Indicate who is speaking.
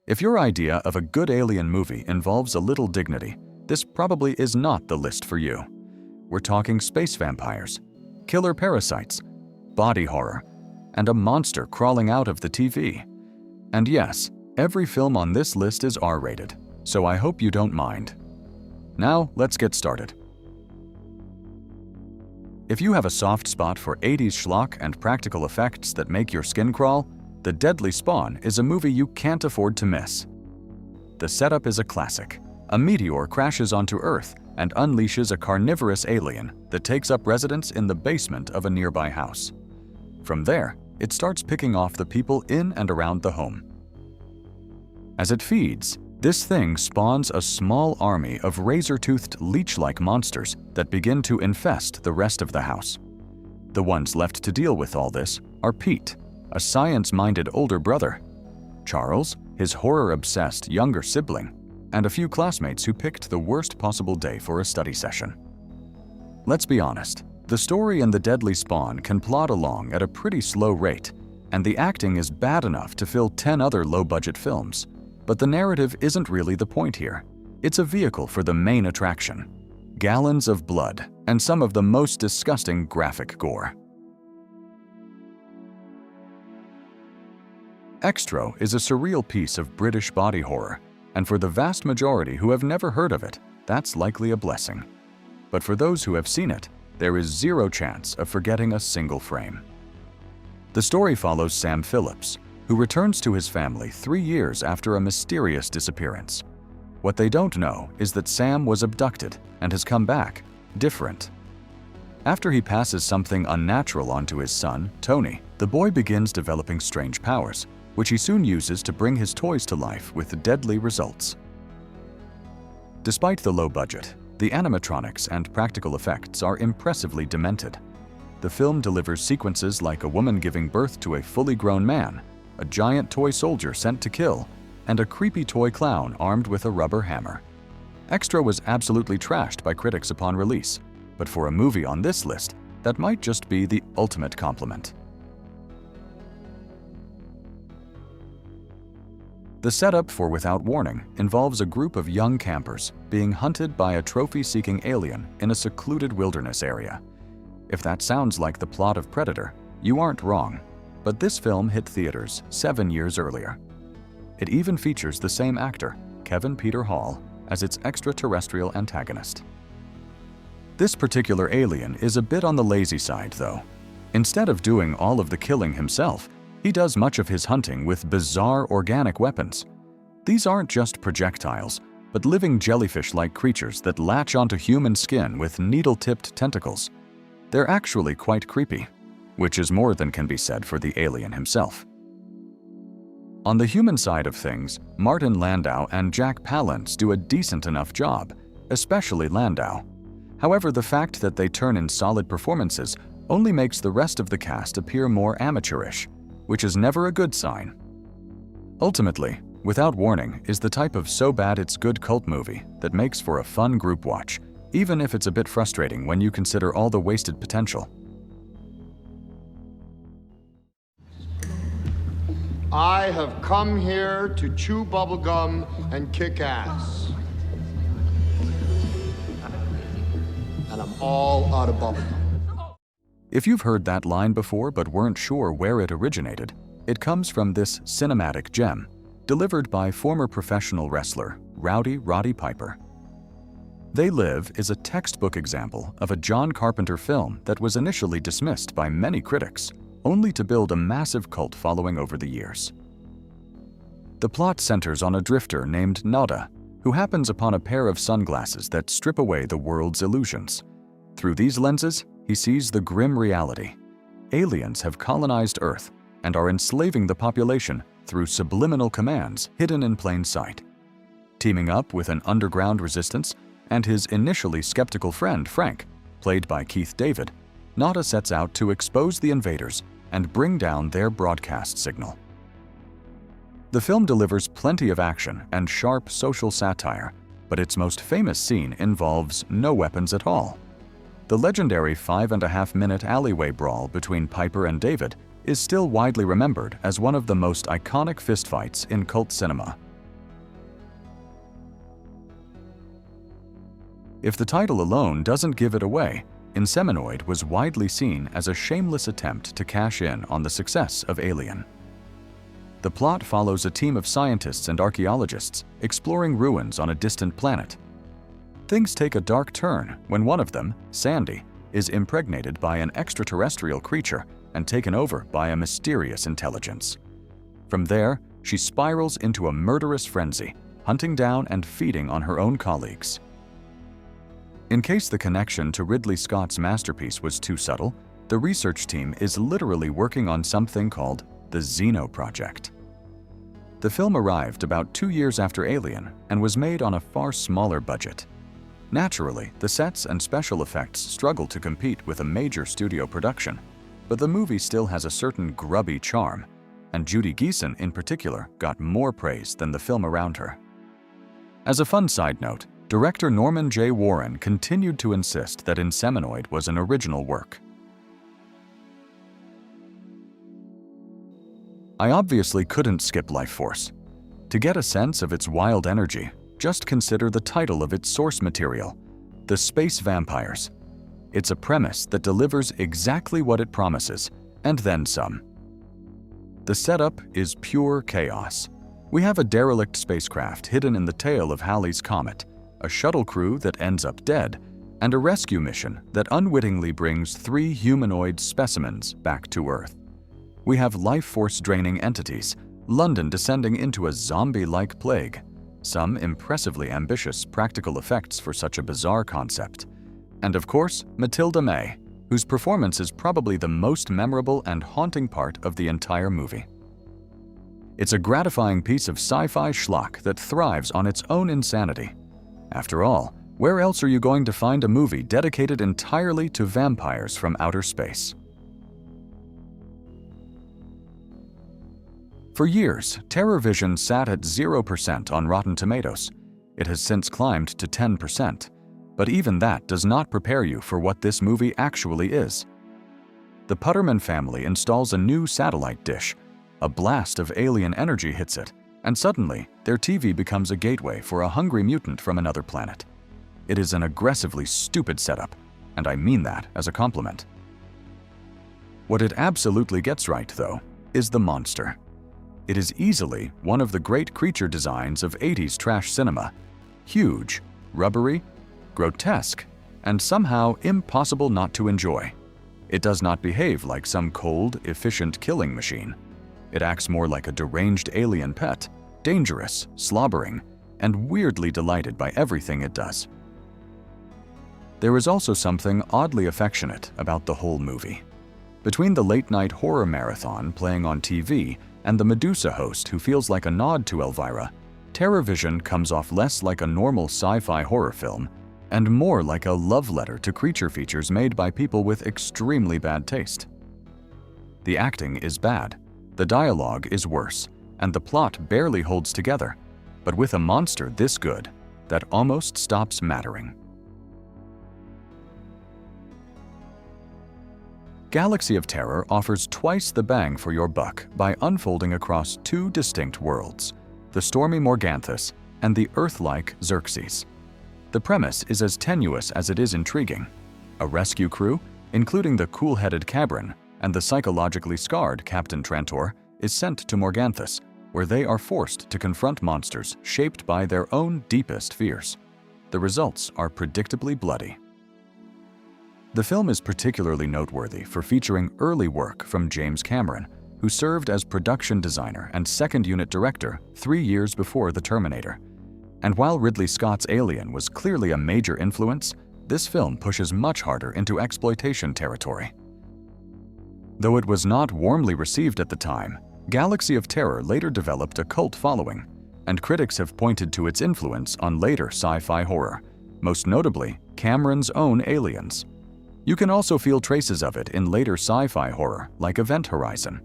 Speaker 1: If your idea of a good alien movie involves a little dignity, this probably is not the list for you. We're talking space vampires, killer parasites, body horror, and a monster crawling out of the TV. And yes, every film on this list is R-rated, so I hope you don't mind. Now, let's get started. If you have a soft spot for 80s schlock and practical effects that make your skin crawl, The Deadly Spawn is a movie you can't afford to miss. The setup is a classic. A meteor crashes onto Earth and unleashes a carnivorous alien that takes up residence in the basement of a nearby house. From there, it starts picking off the people in and around the home. As it feeds, this thing spawns a small army of razor-toothed leech-like monsters that begin to infest the rest of the house. The ones left to deal with all this are Pete, a science-minded older brother, Charles, his horror-obsessed younger sibling, and a few classmates who picked the worst possible day for a study session. Let's be honest, the story in The Deadly Spawn can plod along at a pretty slow rate, and the acting is bad enough to fill 10 other low-budget films. But the narrative isn't really the point here. It's a vehicle for the main attraction: gallons of blood and some of the most disgusting graphic gore. Xtro is a surreal piece of British body horror, and for the vast majority who have never heard of it, that's likely a blessing. But for those who have seen it, there is zero chance of forgetting a single frame. The story follows Sam Phillips, who returns to his family 3 years after a mysterious disappearance. What they don't know is that Sam was abducted and has come back, different. After he passes something unnatural onto his son, Tony, the boy begins developing strange powers, which he soon uses to bring his toys to life with deadly results. Despite the low budget, the animatronics and practical effects are impressively demented. The film delivers sequences like a woman giving birth to a fully grown man, a giant toy soldier sent to kill, and a creepy toy clown armed with a rubber hammer. Xtro was absolutely trashed by critics upon release, but for a movie on this list, that might just be the ultimate compliment. The setup for Without Warning involves a group of young campers being hunted by a trophy-seeking alien in a secluded wilderness area. If that sounds like the plot of Predator, you aren't wrong. But this film hit theaters 7 years earlier. It even features the same actor, Kevin Peter Hall, as its extraterrestrial antagonist. This particular alien is a bit on the lazy side, though. Instead of doing all of the killing himself, he does much of his hunting with bizarre organic weapons. These aren't just projectiles, but living jellyfish-like creatures that latch onto human skin with needle-tipped tentacles. They're actually quite creepy, which is more than can be said for the alien himself. On the human side of things, Martin Landau and Jack Palance do a decent enough job, especially Landau. However, the fact that they turn in solid performances only makes the rest of the cast appear more amateurish, which is never a good sign. Ultimately, Without Warning is the type of so bad it's good cult movie that makes for a fun group watch, even if it's a bit frustrating when you consider all the wasted potential.
Speaker 2: I have come here to chew bubblegum and kick ass. And I'm all out of bubblegum.
Speaker 1: If you've heard that line before but weren't sure where it originated, it comes from this cinematic gem, delivered by former professional wrestler Rowdy Roddy Piper. They Live is a textbook example of a John Carpenter film that was initially dismissed by many critics, only to build a massive cult following over the years. The plot centers on a drifter named Nada, who happens upon a pair of sunglasses that strip away the world's illusions. Through these lenses, he sees the grim reality. Aliens have colonized Earth and are enslaving the population through subliminal commands hidden in plain sight. Teaming up with an underground resistance and his initially skeptical friend Frank, played by Keith David, Nada sets out to expose the invaders and bring down their broadcast signal. The film delivers plenty of action and sharp social satire, but its most famous scene involves no weapons at all. The legendary 5.5-minute alleyway brawl between Piper and David is still widely remembered as one of the most iconic fistfights in cult cinema, If the title alone doesn't give it away, Inseminoid was widely seen as a shameless attempt to cash in on the success of Alien. The plot follows a team of scientists and archaeologists exploring ruins on a distant planet. Things take a dark turn when one of them, Sandy, is impregnated by an extraterrestrial creature and taken over by a mysterious intelligence. From there, she spirals into a murderous frenzy, hunting down and feeding on her own colleagues. In case the connection to Ridley Scott's masterpiece was too subtle, the research team is literally working on something called the Xeno Project. The film arrived about 2 years after Alien and was made on a far smaller budget. Naturally, the sets and special effects struggle to compete with a major studio production, but the movie still has a certain grubby charm, and Judy Geeson in particular got more praise than the film around her. As a fun side note, director Norman J. Warren continued to insist that Inseminoid was an original work. I obviously couldn't skip Lifeforce. To get a sense of its wild energy, just consider the title of its source material, The Space Vampires. It's a premise that delivers exactly what it promises, and then some. The setup is pure chaos. We have a derelict spacecraft hidden in the tail of Halley's Comet, a shuttle crew that ends up dead, and a rescue mission that unwittingly brings 3 humanoid specimens back to Earth. We have life-force-draining entities, London descending into a zombie-like plague, some impressively ambitious practical effects for such a bizarre concept, and of course, Matilda May, whose performance is probably the most memorable and haunting part of the entire movie. It's a gratifying piece of sci-fi schlock that thrives on its own insanity. After all, where else are you going to find a movie dedicated entirely to vampires from outer space? For years, TerrorVision sat at 0% on Rotten Tomatoes. It has since climbed to 10%, but even that does not prepare you for what this movie actually is. The Putterman family installs a new satellite dish. A blast of alien energy hits it, and suddenly, their TV becomes a gateway for a hungry mutant from another planet. It is an aggressively stupid setup, and I mean that as a compliment. What it absolutely gets right, though, is the monster. It is easily one of the great creature designs of 80s trash cinema. Huge, rubbery, grotesque, and somehow impossible not to enjoy. It does not behave like some cold, efficient killing machine. It acts more like a deranged alien pet, dangerous, slobbering, and weirdly delighted by everything it does. There is also something oddly affectionate about the whole movie. Between the late-night horror marathon playing on TV and the Medusa host who feels like a nod to Elvira, TerrorVision comes off less like a normal sci-fi horror film and more like a love letter to creature features made by people with extremely bad taste. The acting is bad, the dialogue is worse, and the plot barely holds together, but with a monster this good, that almost stops mattering. Galaxy of Terror offers twice the bang for your buck by unfolding across 2 distinct worlds, the stormy Morganthus and the Earth-like Xerxes. The premise is as tenuous as it is intriguing. A rescue crew, including the cool-headed Cabrin and the psychologically scarred Captain Trantor, is sent to Morganthus, where they are forced to confront monsters shaped by their own deepest fears. The results are predictably bloody. The film is particularly noteworthy for featuring early work from James Cameron, who served as production designer and second unit director 3 years before The Terminator. And while Ridley Scott's Alien was clearly a major influence, this film pushes much harder into exploitation territory. Though it was not warmly received at the time, Galaxy of Terror later developed a cult following, and critics have pointed to its influence on later sci-fi horror, most notably Cameron's own Aliens. You can also feel traces of it in later sci-fi horror like Event Horizon.